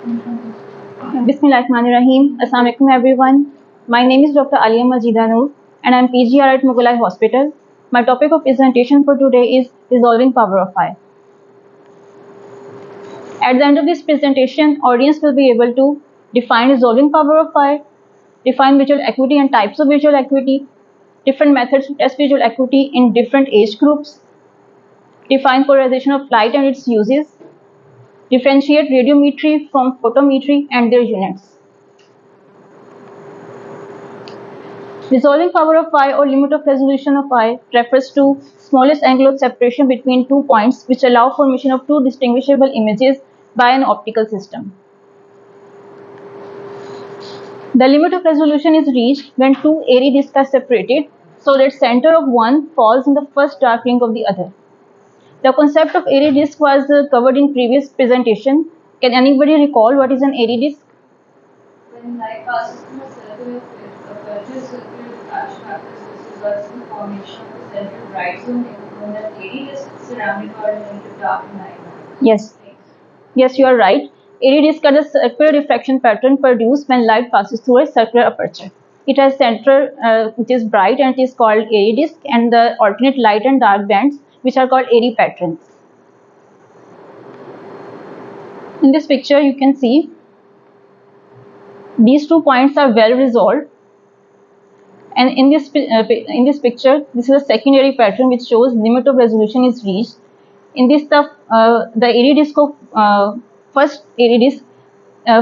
Bismillahirrahmanirrahim. Assalamu alaikum everyone. My name is Dr. Alia Majida Noor and I am PGR at Mughalai Hospital. My topic of presentation for today is resolving power of I. At the end of this presentation, audience will be able to define resolving power of I, define visual acuity and types of visual acuity, different methods to test visual acuity in different age groups, define polarization of light and its uses, differentiate radiometry from photometry and their units. Resolving power of I or limit of resolution of I refers to smallest angle of separation between two points which allow formation of two distinguishable images by an optical system. The limit of resolution is reached when two airy discs are separated so that center of one falls in the first dark ring of the other. The concept of airy disc was covered in previous presentation. Can anybody recall what is an airy disc? When light passes through a circle of aperture, circular refraction happens, which results in the formation of a central bright zone known as airy disk surrounded by a limited dark and light. Yes. Yes, you are right. Airy discs are the circular refraction pattern produced when light passes through a circular aperture. It has center which is bright and it is called airy disc, and the alternate light and dark bands which are called airy patterns. In this picture you can see these 2 points are well resolved, and in this picture this is a secondary pattern which shows limit of resolution is reached. In this the airy disc of first airy disc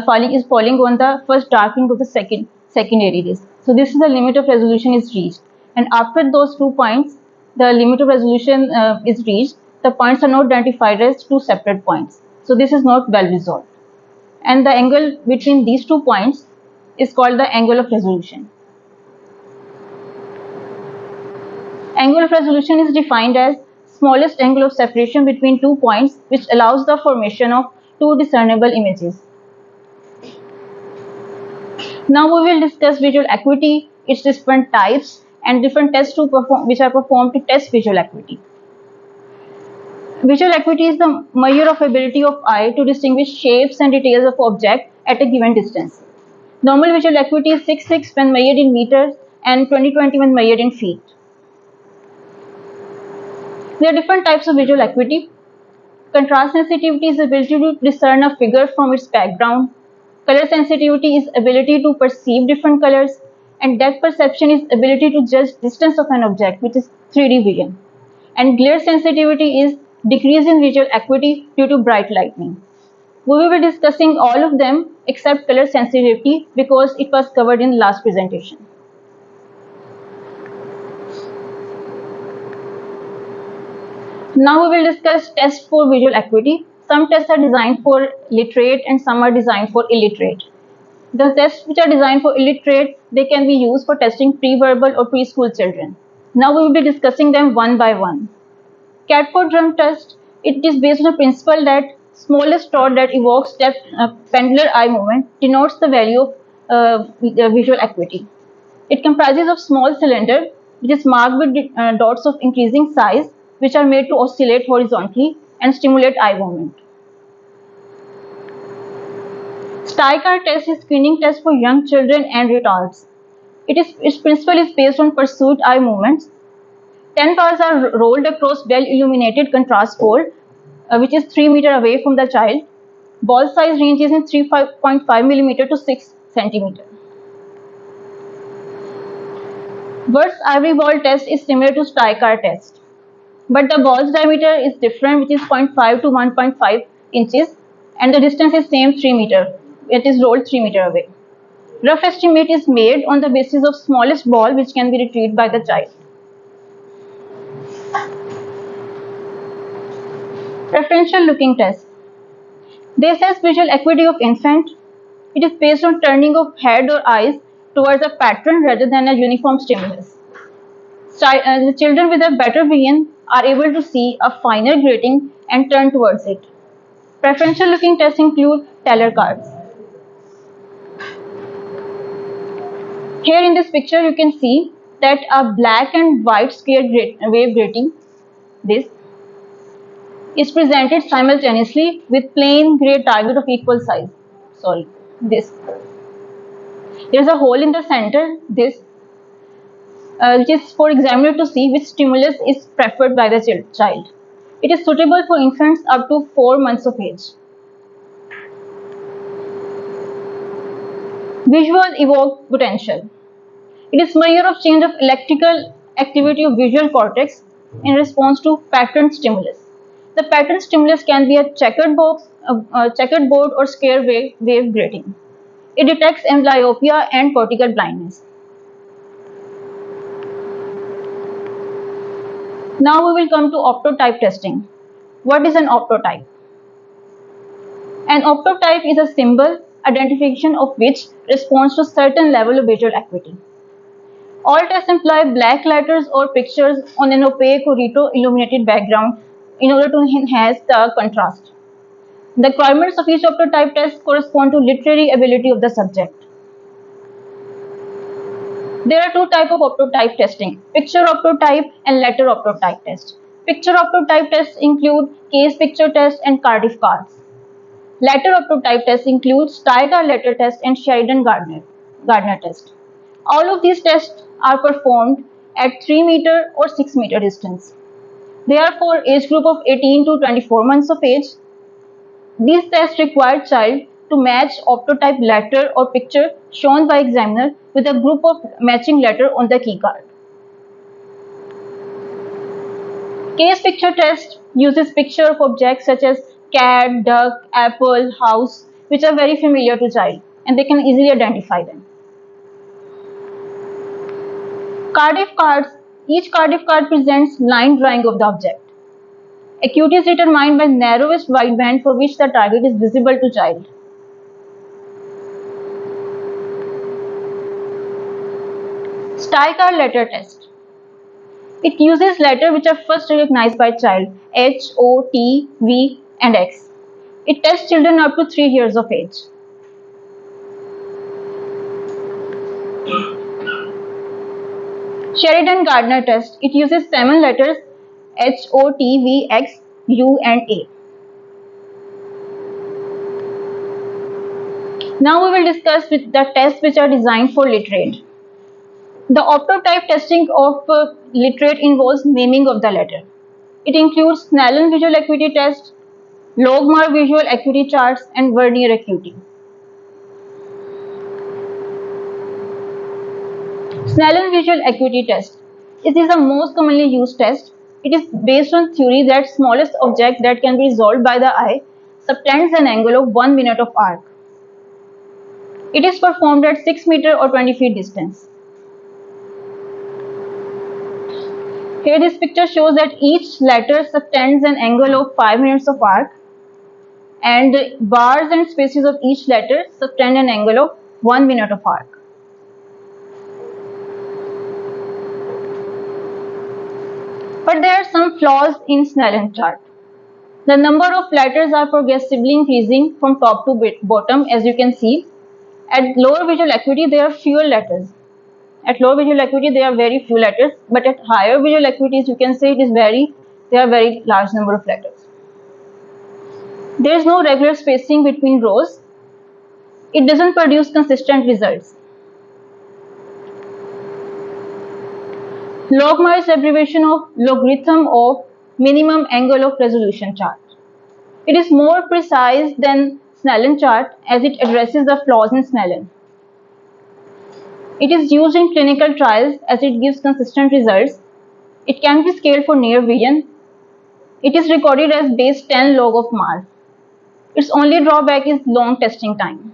falling on the first dark ring of the second airy disc. So this is the limit of resolution is reached, and after those 2 points the limit of resolution is reached. The points are not identified as two separate points, so this is not well resolved, and the angle between these 2 points is called the angle of resolution. Angle of resolution is defined as smallest angle of separation between 2 points which allows the formation of two discernible images. Now we will discuss visual acuity, its different types, and different tests which are performed to test visual acuity. Visual acuity is the measure of ability of eye to distinguish shapes and details of object at a given distance. Normal visual acuity is 6.6 when measured in meters and 20/20 when measured in feet. There are different types of visual acuity. Contrast sensitivity is the ability to discern a figure from its background. Color sensitivity is ability to perceive different colors, and depth perception is ability to judge distance of an object, which is 3D vision. And glare sensitivity is decrease in visual acuity due to bright lighting. We will be discussing all of them except color sensitivity because it was covered in last presentation. Now we will discuss tests for visual acuity. Some tests are designed for literate and some are designed for illiterate. The tests which are designed for illiterate, they can be used for testing pre-verbal or preschool children. Now we will be discussing them one by one. Catford drum test, it is based on the principle that smallest dot that evokes depth pendular eye movement denotes the value of visual acuity. It comprises of small cylinder which is marked with dots of increasing size which are made to oscillate horizontally and stimulate eye movement. Steiger test is screening test for young children and retards. Its principle is based on pursuit eye movements. 10 balls are rolled across well illuminated contrast pole which is 3 meters away from the child. Ball size ranges in 3.5 mm to 6 cm. Worth's ivory ball test is similar to Steiger test, but the ball's diameter is different, which is 0.5 to 1.5 inches, and the distance is same 3 meter. It is rolled 3 meter away. Rough estimate is made on the basis of smallest ball which can be retrieved by the child. Preferential looking test. They assess visual acuity of infant. It is based on turning of head or eyes towards a pattern rather than a uniform stimulus. The children with a better vision are able to see a finer grating and turn towards it. Preferential looking tests include Teller cards. Here in this picture you can see that a black and white square wave grating, this, is presented simultaneously with plain grey target of equal size. sorry, this. There's a hole in the center, this, which is for examiner to see which stimulus is preferred by the child. It is suitable for infants up to 4 months of age. Visual evoked potential. It is measure of change of electrical activity of visual cortex in response to patterned stimulus. The patterned stimulus can be a checkered box, a checkered board, or square wave grating. It detects amblyopia and cortical blindness. Now we will come to optotype testing. What is an optotype? An optotype is a symbol identification of which responds to certain level of visual acuity. All tests employ black letters or pictures on an opaque or retro-illuminated background in order to enhance the contrast. The requirements of each optotype test correspond to literary ability of the subject. There are two types of optotype testing: picture optotype and letter optotype test. Picture optotype tests include case picture test and Cardiff cards. Letter optotype tests include Steiger letter test and Sheridan Gardner test. All of these tests are performed at 3-meter or 6-meter distance. They are for age group of 18 to 24 months of age. These tests require child to match optotype letter or picture shown by examiner with a group of matching letter on the key card. Case picture test uses picture of objects such as cat, duck, apple, house, which are very familiar to child and they can easily identify them. Cardiff cards. Each Cardiff card presents line drawing of the object. Acuity is determined by narrowest wideband for which the target is visible to child. Steiger letter test. It uses letters which are first recognized by child: H, O, T, V, and X. It tests children up to 3 years of age. Sheridan-Gardner test. It uses 7 letters: H, O, T, V, X, U, and A. Now we will discuss the tests which are designed for literate. The optotype testing of literate involves naming of the letter. It includes Snellen visual acuity test, Logmar visual acuity charts, and vernier acuity. Snellen visual acuity test. It is the most commonly used test. It is based on theory that smallest object that can be resolved by the eye subtends an angle of 1 minute of arc. It is performed at 6-meter or 20 feet distance. Here this picture shows that each letter subtends an angle of 5 minutes of arc and bars and spaces of each letter subtend an angle of 1 minute of arc. But there are some flaws in Snellen chart. The number of letters are progressively increasing from top to bottom, as you can see. At lower visual acuity, there are fewer letters. At lower visual acuity, there are very few letters, but at higher visual acuities, you can say there are very large number of letters. There is no regular spacing between rows. It doesn't produce consistent results. Logmar is abbreviation of logarithm of minimum angle of resolution chart. It is more precise than Snellen chart as it addresses the flaws in Snellen. It is used in clinical trials as it gives consistent results. It can be scaled for near vision. It is recorded as base 10 log of Mar. Its only drawback is long testing time.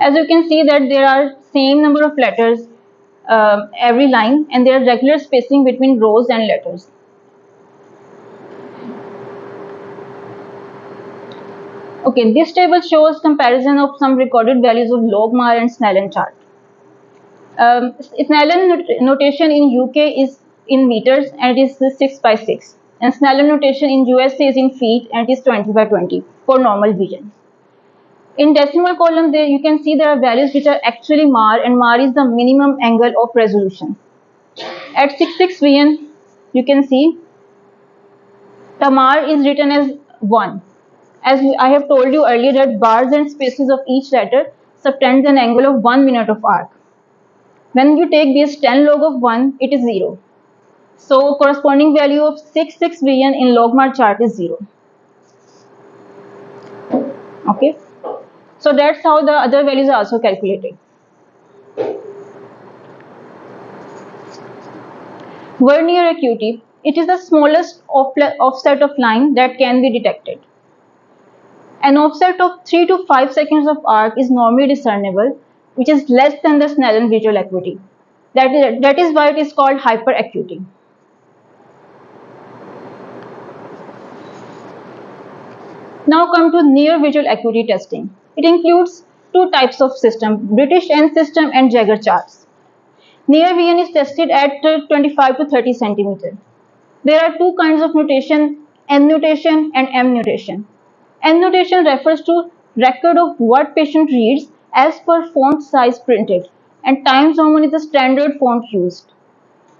As you can see that there are same number of letters every line and there are regular spacing between rows and letters. Okay, this table shows comparison of some recorded values of Logmar and Snellen chart. Snellen notation in UK is in meters and it is 6 by 6. And Snellen notation in USA is in feet and it is 20 by 20 for normal vision. In decimal column, there you can see there are values which are actually Mar, and Mar is the minimum angle of resolution. At 6 vision, you can see the Mar is written as 1 As I have told you earlier that bars and spaces of each letter subtend an angle of 1 minute of arc. When you take base 10 log of 1, it is 0. So corresponding value of 66 billion in logmar chart is 0. Okay. So that's how the other values are also calculated. Vernier acuity. It is the smallest offset of line that can be detected. An offset of 3 to 5 seconds of arc is normally discernible, which is less than the Snellen visual acuity. That is why it is called hyperacuity. Now come to near visual acuity testing. It includes two types of system, British N system and Jagger charts. Near vision is tested at 25 to 30 centimeter. There are two kinds of notation, N notation and M notation. N notation refers to record of what patient reads as per font size printed, and Times Roman is the standard font used.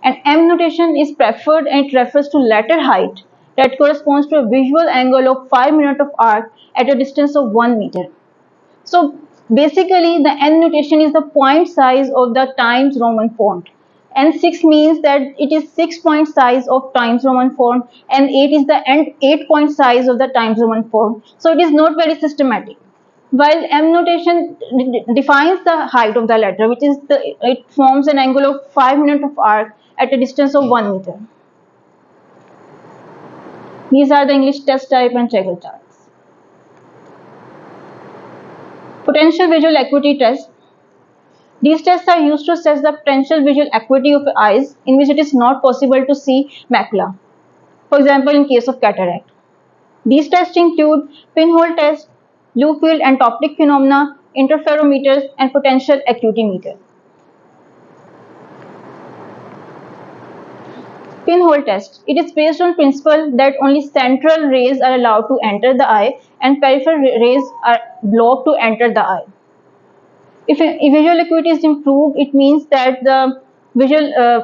And M notation is preferred and it refers to letter height that corresponds to a visual angle of 5 minutes of arc at a distance of 1 meter. So basically the N notation is the point size of the Times Roman font. N6 means that it is 6 point size of Times Roman font and 8 is the 8 point size of the Times Roman font. So it is not very systematic. While M notation defines the height of the letter, which is it forms an angle of 5 minutes of arc at a distance of 1 meter. These are the English test type and Chagall charts. Potential visual acuity test. These tests are used to assess the potential visual acuity of eyes in which it is not possible to see macula, for example in case of cataract. These tests include pinhole test, blue field and optic phenomena, interferometers and potential acuity meter. Pinhole test. It is based on principle that only central rays are allowed to enter the eye and peripheral rays are blocked to enter the eye. If visual acuity is improved, it means that the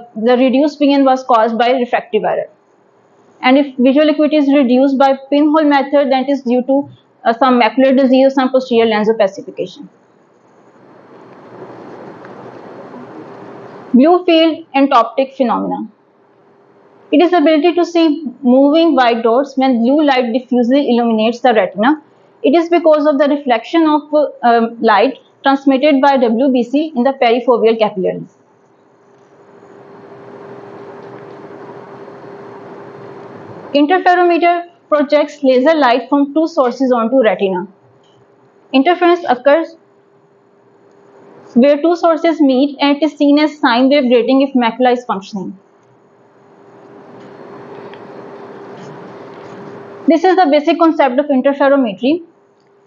reduced vision was caused by refractive error. And if visual acuity is reduced by pinhole method, then it is due to some macular disease or some posterior lens opacification. Blue field and optic phenomena. It is the ability to see moving white dots when blue light diffusely illuminates the retina. It is because of the reflection of light transmitted by WBC in the perifoveal capillaries. Interferometer projects laser light from two sources onto retina. Interference occurs where two sources meet and it is seen as sine wave grating if macula is functioning. This is the basic concept of interferometry.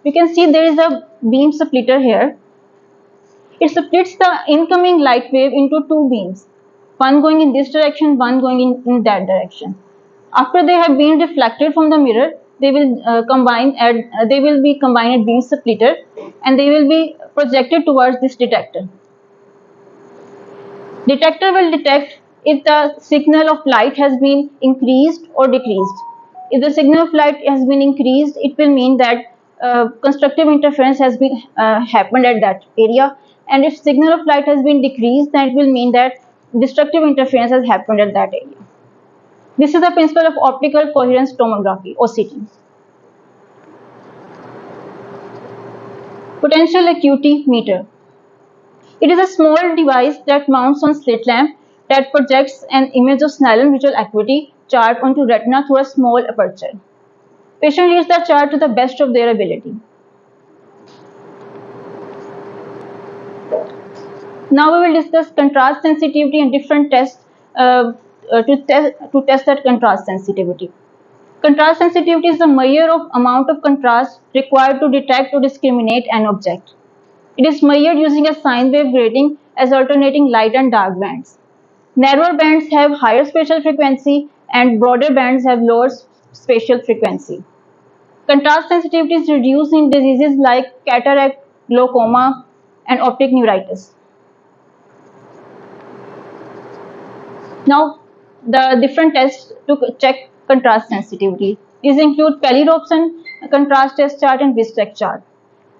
You can see there is a beam splitter here. It splits the incoming light wave into two beams, one going in this direction, one going in that direction. After they have been reflected from the mirror, they will they will be combined at beam splitter and they will be projected towards this detector. Detector will detect if the signal of light has been increased or decreased. If the signal of light has been increased, it will mean that constructive interference has been happened at that area. And if signal of light has been decreased, then it will mean that destructive interference has happened at that area. This is the principle of optical coherence tomography, OCT. Potential acuity meter. It is a small device that mounts on slit lamp that projects an image of Snellen visual acuity chart onto retina through a small aperture. Patient reads the chart to the best of their ability. Now we will discuss contrast sensitivity and different tests to test that contrast sensitivity. Contrast sensitivity is the measure of amount of contrast required to detect or discriminate an object. It is measured using a sine wave grating as alternating light and dark bands. Narrower bands have higher spatial frequency and broader bands have lower spatial frequency. Contrast sensitivity is reduced in diseases like cataract, glaucoma, and optic neuritis. Now, the different tests to check contrast sensitivity. These include Pelly-Robson contrast test chart, and Vistec chart.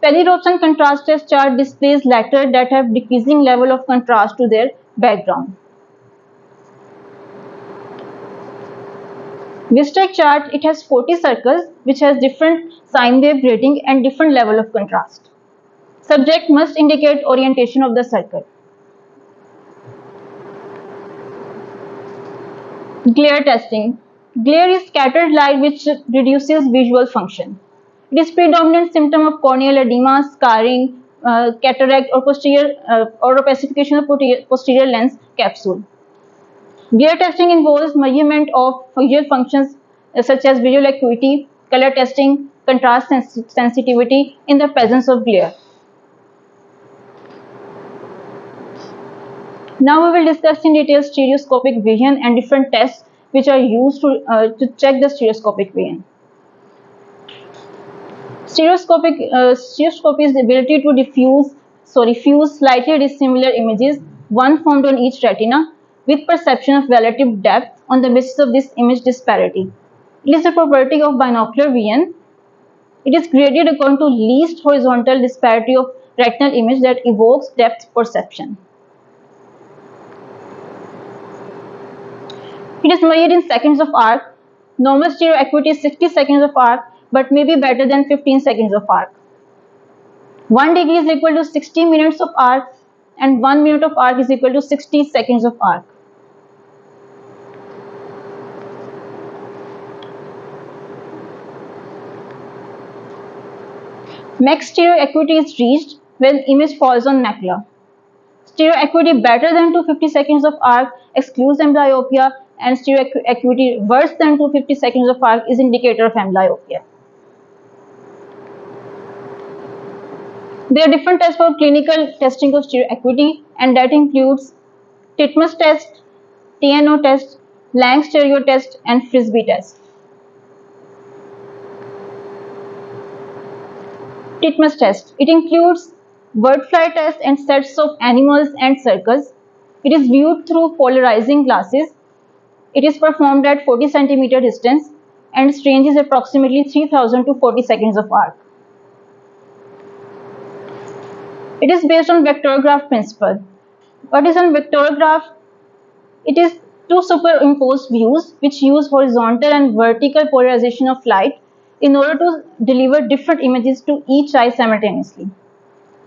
Penny-Robson contrast test chart displays letters that have decreasing level of contrast to their background. Vistec chart, it has 40 circles which has different sine wave grading and different level of contrast. Subject must indicate orientation of the circle. Glare testing. Glare is scattered light which reduces visual function. It is predominant symptom of corneal edema, scarring, cataract, or posterior or opacification of posterior lens capsule. Glare testing involves measurement of visual functions such as visual acuity, color testing, contrast sensitivity in the presence of glare. Now we will discuss in detail stereoscopic vision and different tests which are used to check the stereoscopic vision. Stereoscopy is the ability to fuse slightly dissimilar images, one formed on each retina, with perception of relative depth on the basis of this image disparity. It is a property of binocular vision. It is graded according to least horizontal disparity of retinal image that evokes depth perception. It is measured in seconds of arc. Normal stereo acuity is 60 seconds of arc, but may be better than 15 seconds of arc. 1 degree is equal to 60 minutes of arc, and 1 minute of arc is equal to 60 seconds of arc. Max stereo acuity is reached when image falls on macula. Stereo acuity better than 250 seconds of arc excludes amblyopia, and stereo acuity worse than 250 seconds of arc is indicator of amblyopia. There are different tests for clinical testing of stereo acuity, and that includes Titmus test, TNO test, Lang stereo test, and Frisbee test. Titmus test. It includes bird fly test and sets of animals and circles. It is viewed through polarizing glasses. It is performed at 40 cm distance, and its range is approximately 3000 to 40 seconds of arc. It is based on vectorograph principle. What is a vectorograph? It is two superimposed views which use horizontal and vertical polarization of light in order to deliver different images to each eye simultaneously.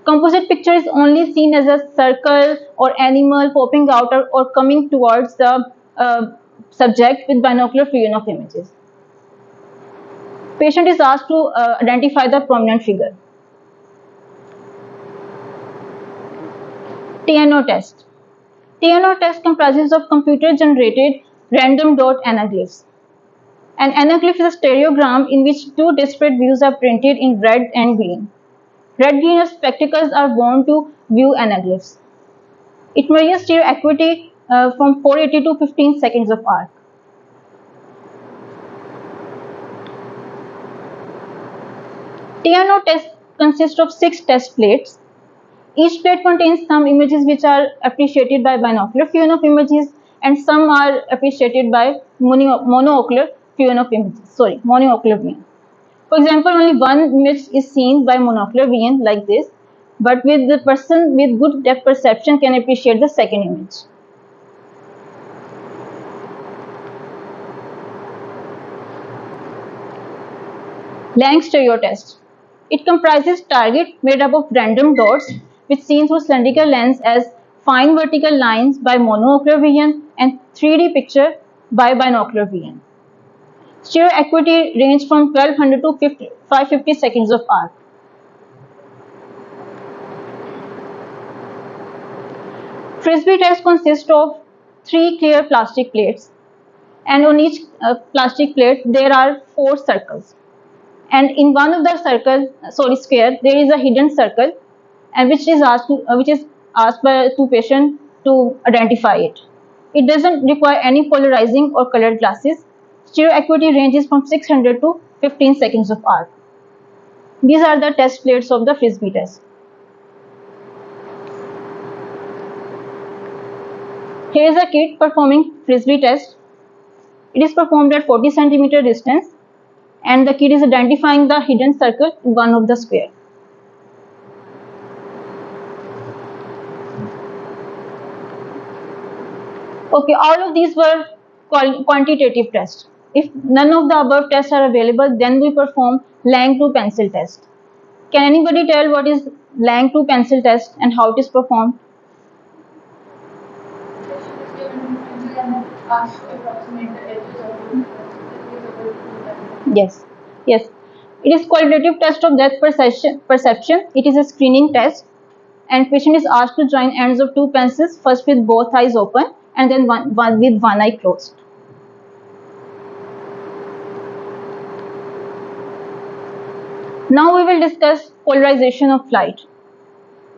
Composite picture is only seen as a circle or animal popping out or coming towards the subject with binocular fusion of images. Patient is asked to identify the prominent figure. TNO test. TNO test comprises of computer-generated random dot anaglyphs. An anaglyph is a stereogram in which two disparate views are printed in red and green. Red-green spectacles are worn to view anaglyphs. It measures stereo acuity from 480 to 15 seconds of arc. TNO test consists of 6 test plates. Each plate contains some images which are appreciated by binocular fusion of images, and some are appreciated by monocular fusion of images. Monocular vision. For example, only one image is seen by monocular vision like this, but with the person with good depth perception can appreciate the second image. Lang stereo test. It comprises target made up of random dots which seen through cylindrical lens as fine vertical lines by monocular vision and 3D picture by binocular vision. Stereo acuity range from 1200 to 550 seconds of arc. Frisbee test consists of 3 clear plastic plates, and on each plastic plate there are 4 circles. And in one of the square, there is a hidden circle, and which is asked by two patient to identify it. It doesn't require any polarizing or colored glasses. Stereo acuity ranges from 600 to 15 seconds of arc. These are the test plates of the Frisbee test. Here is a kit performing Frisbee test. It is performed at 40 cm distance. and the kid is identifying the hidden circle in one of the square. Okay, all of these were quantitative tests. If none of the above tests are available, then we perform Lang 2 pencil test. Can anybody tell what is Lang 2 pencil test and how it is performed? Patient is given a pencil and asked to approximate the edges of the pencil. He is able to do that. Yes, yes. It is qualitative test of depth perception. It is a screening test, and patient is asked to join ends of two pencils, first with both eyes open and then one with one eye closed. Now we will discuss polarization of light.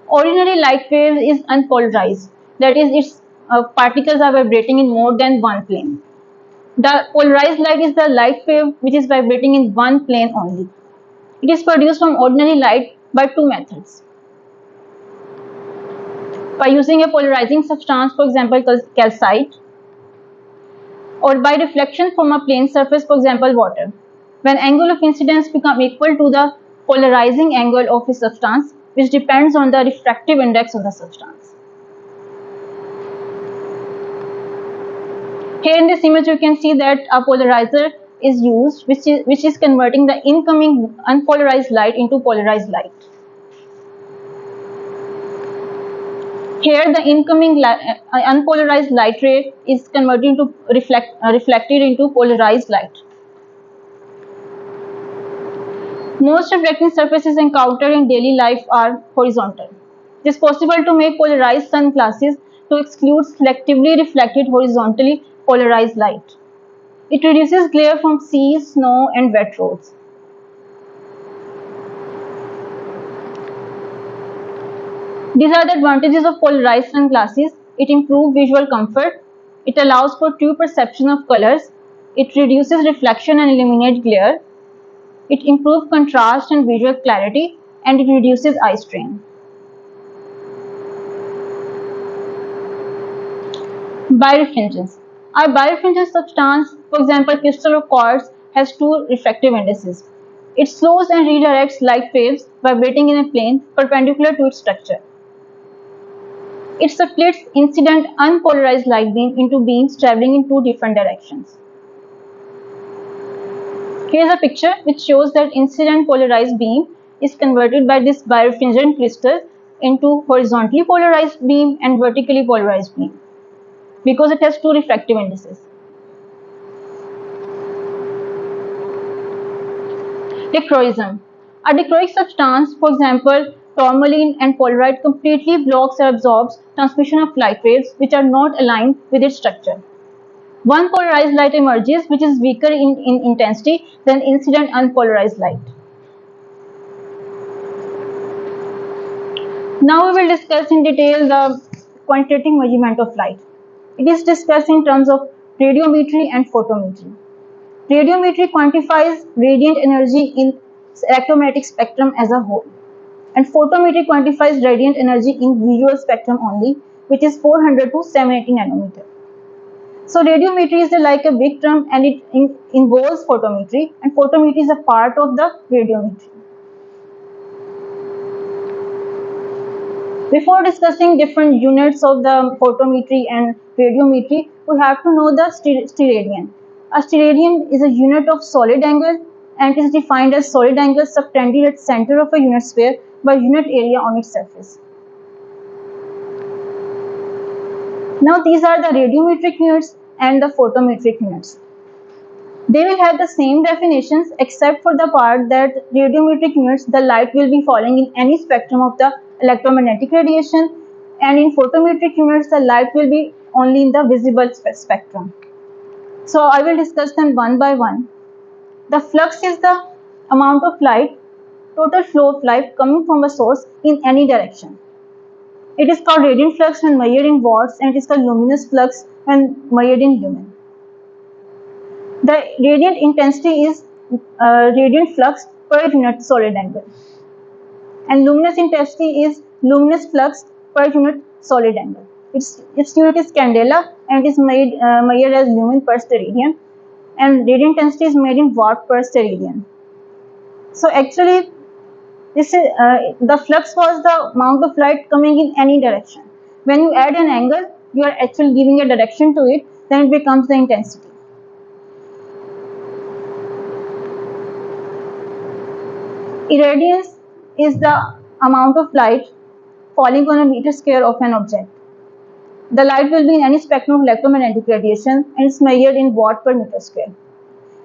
Ordinary light wave is unpolarized, that is, its particles are vibrating in more than one plane. The polarized light is the light wave which is vibrating in one plane only. It is produced from ordinary light by two methods. By using a polarizing substance, for example, calcite, or by reflection from a plane surface, for example, water. When angle of incidence become equal to the polarizing angle of a substance, which depends on the refractive index of the substance. Here in this image, you can see that a polarizer is used, which is converting the incoming unpolarized light into polarized light. Here, the incoming unpolarized light ray is converted into reflected into polarized light. Most reflecting surfaces encountered in daily life are horizontal. It is possible to make polarized sunglasses to exclude selectively reflected horizontally polarized light. It reduces glare from seas, snow, and wet roads. These are the advantages of polarized sunglasses. It improves visual comfort. It allows for true perception of colors. It reduces reflection and eliminates glare. It improves contrast and visual clarity, and it reduces eye strain. Birefringence. A birefringent substance, for example crystal or quartz, has two refractive indices. It slows and redirects light waves vibrating in a plane perpendicular to its structure. It splits incident unpolarized light beam into beams traveling in two different directions. Here is a picture which shows that incident polarized beam is converted by this birefringent crystal into horizontally polarized beam and vertically polarized beam because it has two refractive indices. Dichroism. A dichroic substance, for example tourmaline and polaroid, completely blocks or absorbs transmission of light waves which are not aligned with its structure. One polarized light emerges which is weaker in intensity than incident unpolarized light. Now we will discuss in detail the quantitative measurement of light. It is discussed in terms of radiometry and photometry. Radiometry quantifies radiant energy in electromagnetic spectrum as a whole, and photometry quantifies radiant energy in visual spectrum only, which is 400 to 780 nanometer. So radiometry is like a big term and it involves photometry, and photometry is a part of the radiometry. Before discussing different units of the photometry and radiometry, we have to know the steradian. A steradian is a unit of solid angle and is defined as solid angle subtended at center of a unit sphere by unit area on its surface. Now these are the radiometric units and the photometric units. They will have the same definitions except for the part that radiometric units the light will be falling in any spectrum of the electromagnetic radiation, and in photometric units the light will be only in the visible spectrum. So I will discuss them one by one. The flux is the amount of light, total flow of light coming from a source in any direction. It is called radiant flux when measured in watts, and it is called luminous flux when measured in lumen. The radiant intensity is radiant flux per unit solid angle, and luminous intensity is luminous flux per unit solid angle. Its unit is candela and is measured as lumen per steradian, and radiant intensity is made in watt per steradian. So actually, this is the flux was the amount of light coming in any direction. When you add an angle, you are actually giving a direction to it, then it becomes the intensity. Irradiance is the amount of light falling on a meter square of an object. The light will be in any spectrum of electromagnetic radiation and is measured in watt per meter square.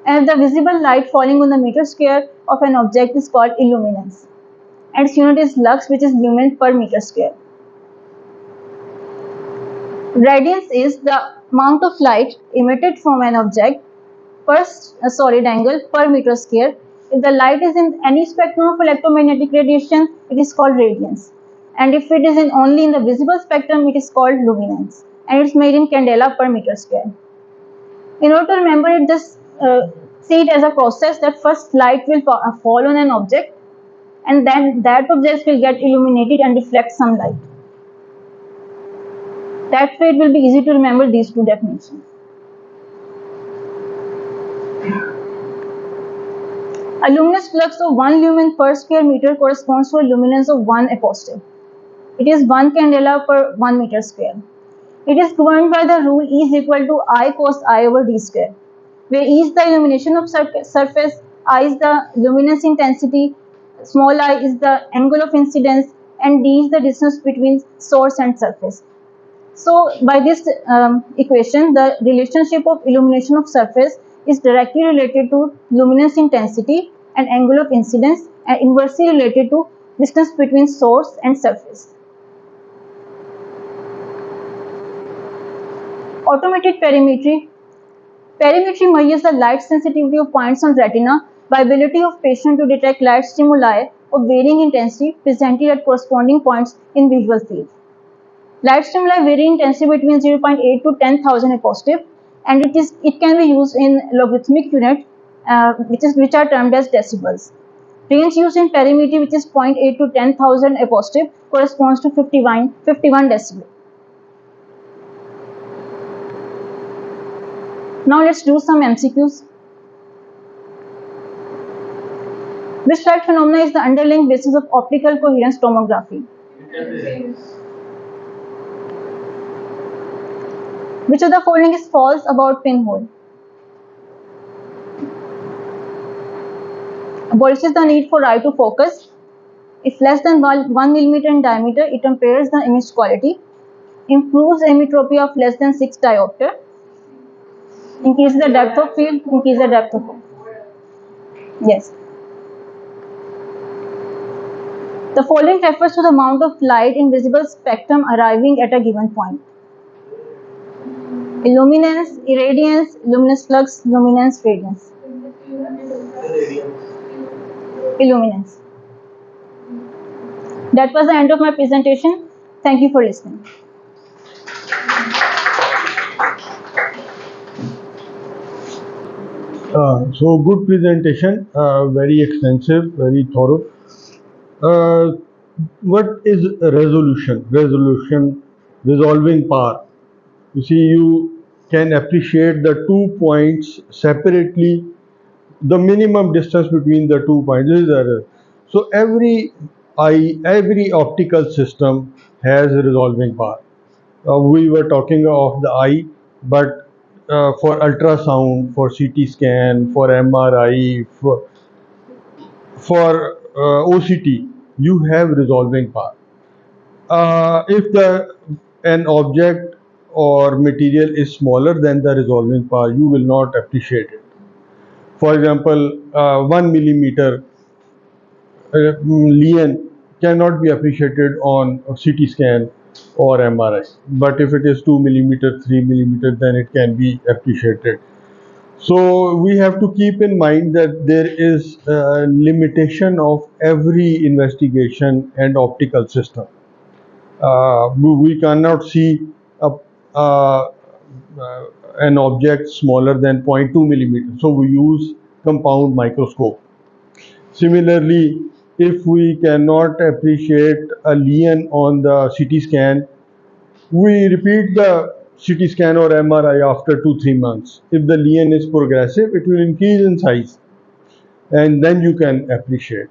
And the visible light falling on the meter square of an object is called illuminance. And its unit is lux, which is lumen per meter square. Radiance is the amount of light emitted from an object per solid angle per meter square. If the light is in any spectrum of electromagnetic radiation, it is called radiance. And if it is in only in the visible spectrum, it is called luminance. And it is made in candela per meter square. In order to remember it, just see it as a process that first light will fall on an object and then that object will get illuminated and reflect some light. That way it will be easy to remember these two definitions. A luminous flux of 1 lumen per square meter corresponds to a luminance of 1 apostrophe. It is 1 candela per 1 meter square. It is governed by the rule E is equal to I cos I over D square, where E is the illumination of surface, I is the luminance intensity, small I is the angle of incidence, and D is the distance between source and surface. So by this equation, the relationship of illumination of surface is directly related to luminance intensity and angle of incidence and inversely related to distance between source and surface. Automated perimetry. Perimetry measures the light sensitivity of points on retina by ability of patient to detect light stimuli of varying intensity presented at corresponding points in visual field. Light stimuli vary in intensity between 0.8 to 10,000 apostrophe, and it can be used in logarithmic unit, which are termed as decibels. Range used in perimetry, which is 0.8 to 10,000 apostrophe, corresponds to 51 decibel. Now let's do some MCQs. Which light phenomena is the underlying basis of optical coherence tomography? Which of the following is false about pinhole? Abolishes the need for eye to focus. If less than 1 mm in diameter, it impairs the image quality. Improves ametropy of less than 6 diopter. Increases the depth of field. Increases the depth of field. Yes. The following refers to the amount of light in visible spectrum arriving at a given point. Illuminance, irradiance, luminous flux, luminance, radiance. Illuminance. That was the end of my presentation. Thank you for listening. So good presentation, very extensive, very thorough. What is resolution? Resolution, resolving power. You see, you can appreciate the 2 points separately. The minimum distance between the 2 points is so every optical system has a resolving power. We were talking of the eye, but for ultrasound, for CT scan, for MRI, for OCT, you have resolving power. If an object or material is smaller than the resolving power, you will not appreciate it. For example, 1 millimeter lesion cannot be appreciated on a CT scan or MRI. But if it is 2 millimeter, 3 millimeter, then it can be appreciated. So we have to keep in mind that there is a limitation of every investigation and optical system. We cannot see uh, an object smaller than 0.2 millimeter. So we use compound microscope. Similarly, if we cannot appreciate a lesion on the CT scan, we repeat the CT scan or MRI after 2-3 months. If the lesion is progressive, it will increase in size, and then you can appreciate.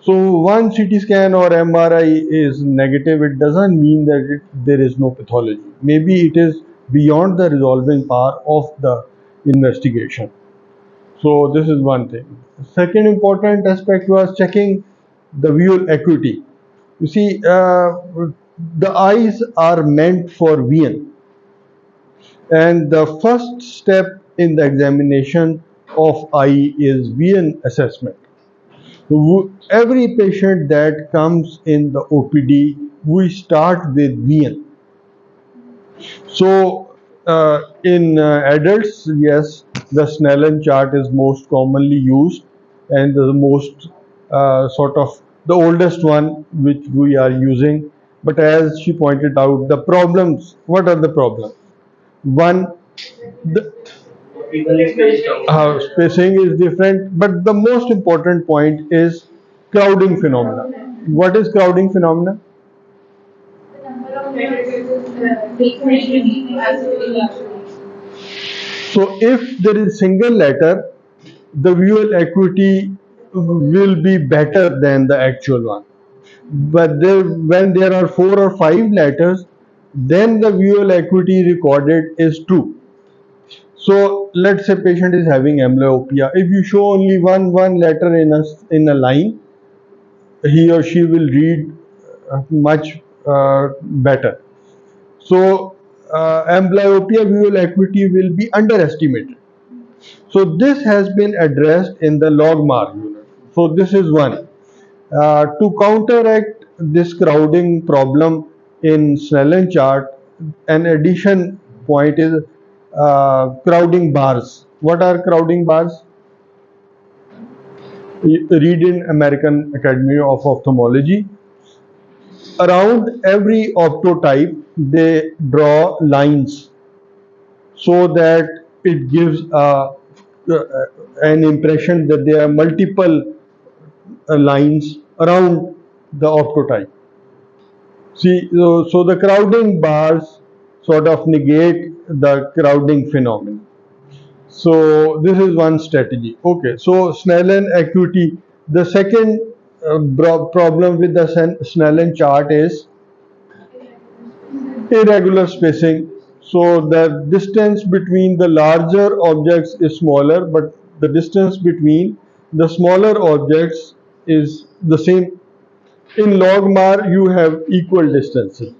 So one CT scan or MRI is negative, it doesn't mean that there is no pathology. Maybe it is beyond the resolving power of the investigation. So this is one thing. Second important aspect was checking the visual acuity. You see, the eyes are meant for vision, and the first step in the examination of eye is vision assessment. Every patient that comes in the OPD, we start with vision. So, in adults, yes, the Snellen chart is most commonly used and the most sort of the oldest one which we are using. But as she pointed out, the problems, what are the problems? One, the spacing is different, but the most important point is crowding phenomena. What is crowding phenomena? The number of letters frequently as it evaluates. So if there is single letter, the visual acuity will be better than the actual one. But when there are 4 or 5 letters, then the visual acuity recorded is 2. So let's say patient is having amblyopia. If you show only one letter in a line, he or she will read much better. So amblyopia visual acuity will be underestimated. So this has been addressed in the logmar unit. So this is one. To counteract this crowding problem in Snellen chart, an addition point is crowding bars. What are crowding bars? Read in American Academy of Ophthalmology. Around every optotype, they draw lines so that it gives an impression that there are multiple lines around the optotype. See, so the crowding bars sort of negate the crowding phenomenon. So this is one strategy. Okay, so Snellen acuity. The second problem with the Snellen chart is irregular spacing. So the distance between the larger objects is smaller, but the distance between the smaller objects is the same. In logmar, you have equal distances.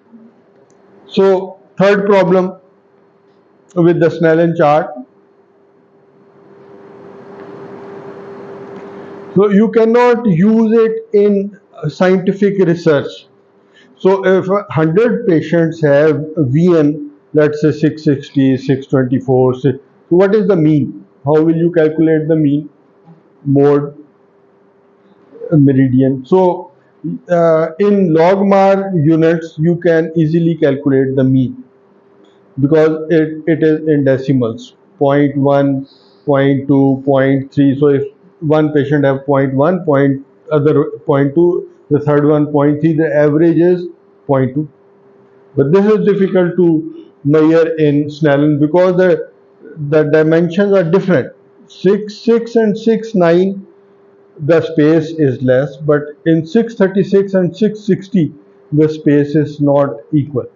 So third problem with the Snellen chart. So you cannot use it in scientific research. So if 100 patients have VN, let's say 660, 624, so what is the mean? How will you calculate the mean? Mode, meridian. So in logmar units, you can easily calculate the mean because it is in decimals, zero point 0.1, 0.2, zero point 0.3. So if one patient have zero point 0.1, other zero point 0.2, the third one 0.3, the average is 0.2. But this is difficult to measure in Snellen because the dimensions are different. 6 and 6 9, the space is less, but in 636 and 660 the space is not equal.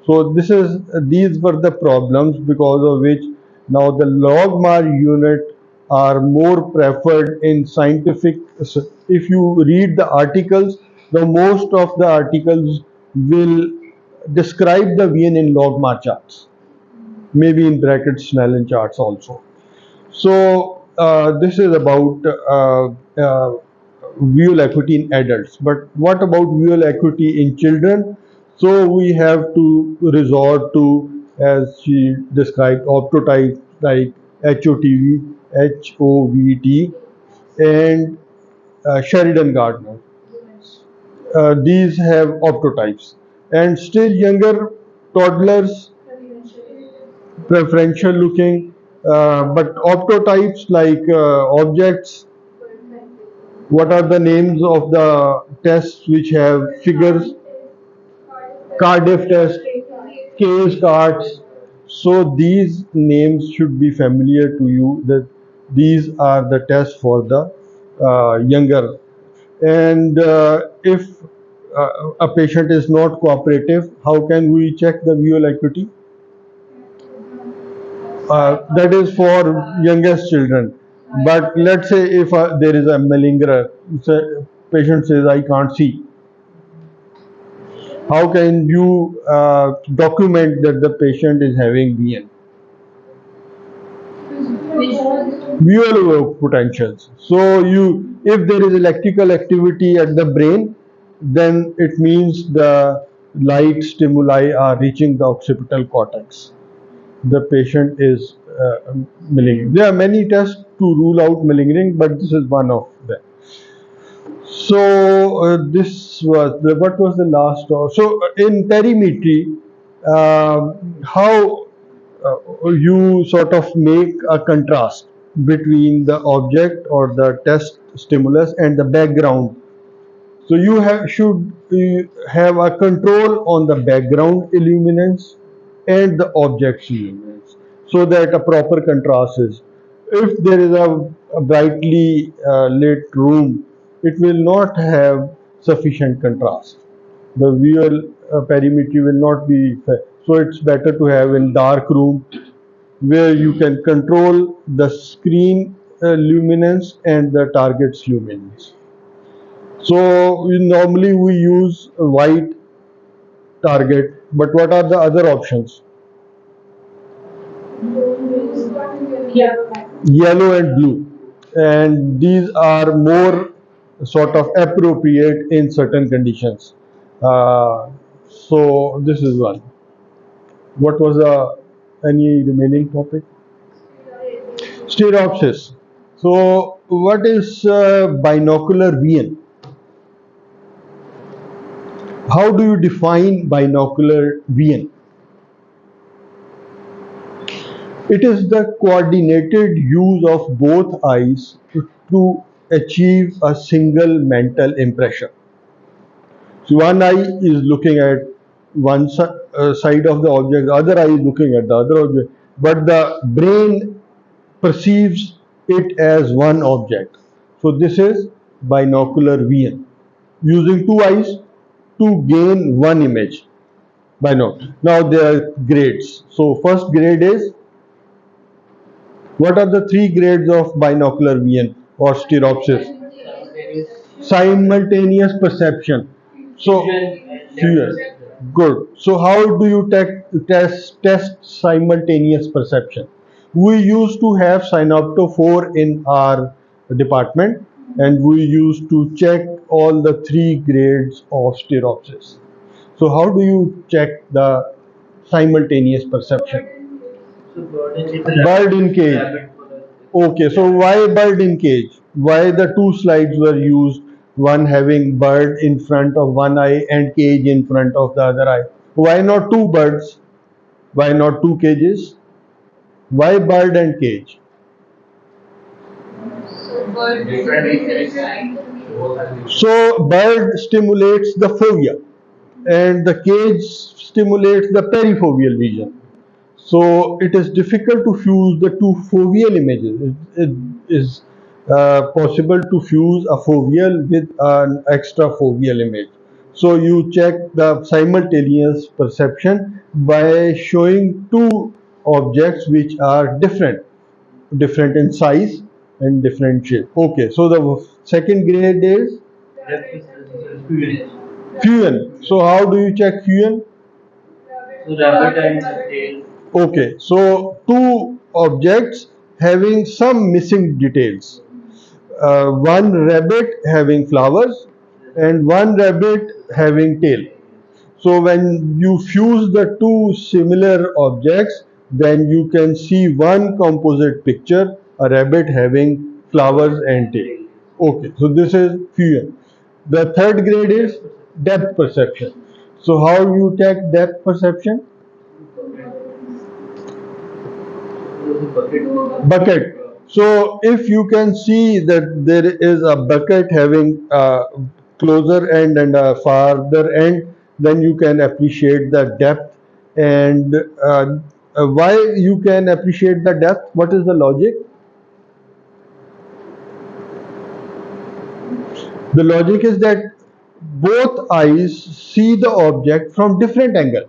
So these were the problems because of which now the logmar unit are more preferred in scientific. If you read the articles, the most of the articles will describe the VN in logmar charts, maybe in brackets Snellen charts also. So this is about visual acuity in adults. But what about visual acuity in children? So we have to resort to, as she described, optotypes like HOTV, HOVT, and Sheridan Gardner. These have optotypes, and still younger toddlers preferential looking, but optotypes like objects. What are the names of the tests which have figures? Cardiff test, K's cards. So these names should be familiar to you, that these are the tests for the younger. And if a patient is not cooperative, how can we check the visual acuity? That is for youngest children. But let's say if there is a malingerer, patient says, I can't see. How can you document that the patient is having VN? Visual potentials. So if there is electrical activity at the brain, then it means the light stimuli are reaching the occipital cortex. The patient is malingering. There are many tests to rule out malingering, but this is one of them. So this was what was the last? So in perimetry, how you sort of make a contrast between the object or the test stimulus and the background. So you should have a control on the background illuminance and the object's illuminance, so that a proper contrast is. If there is a brightly lit room, it will not have sufficient contrast. The visual perimetry will not be fair. So it's better to have in dark room where you can control the screen luminance and the target's luminance. So normally we use a white target, but what are the other options? Yellow and blue, and these are more sort of appropriate in certain conditions. So this is one. What was any remaining topic? Stereopsis. So what is binocular vision? How do you define binocular vision? It is the coordinated use of both eyes to achieve a single mental impression. So one eye is looking at side of the object, the other eye is looking at the other object, but the brain perceives it as one object. So this is binocular vision, using two eyes to gain one image. Binocular. Now there are grades. So first grade is, what are the three grades of binocular vision or stereopsis? Simultaneous perception. So, fusion. Good. So, how do you test simultaneous perception? We used to have synoptophore in our department, and we used to check all the three grades of stereopsis. So, how do you check the simultaneous perception? Bird in cage. Okay, so why bird in cage? Why the two slides were used, one having bird in front of one eye and cage in front of the other eye? Why not two birds? Why not two cages? Why bird and cage? So bird stimulates the fovea and the cage stimulates the perifoveal region. So it is difficult to fuse the two foveal images. It is possible to fuse a foveal with an extra foveal image. So you check the simultaneous perception by showing two objects which are different in size and different shape. Okay, so the second grade is fusion. So how do you check fusion? Okay, so two objects having some missing details. One rabbit having flowers and one rabbit having tail. So when you fuse the two similar objects, then you can see one composite picture, a rabbit having flowers and tail. Okay, so this is fusion. The third grade is depth perception. So how you check depth perception? Bucket. So if you can see that there is a bucket having a closer end and a farther end, then you can appreciate the depth and Why you can appreciate the depth? What is the logic? The logic is that both eyes see the object from different angle.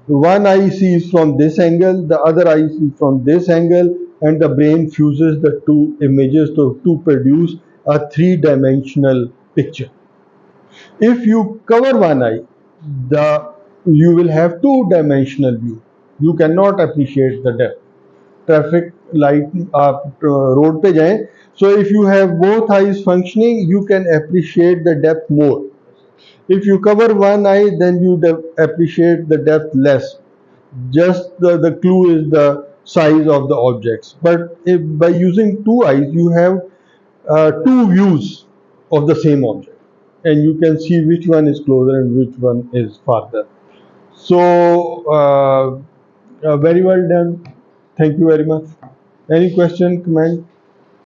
One eye sees from this angle, the other eye sees from this angle, and the brain fuses the two images to produce a three-dimensional picture. If you cover one eye, the you will have two-dimensional view. You cannot appreciate the depth. Traffic light आप road पे जाएं, so if you have both eyes functioning you can appreciate the depth more. If you cover one eye then you appreciate the depth less. Just the clue is the size of the objects, but if by using two eyes you have two views of the same object and you can see which one is closer and which one is farther. So very well done. Thank you very much. Any question, comment?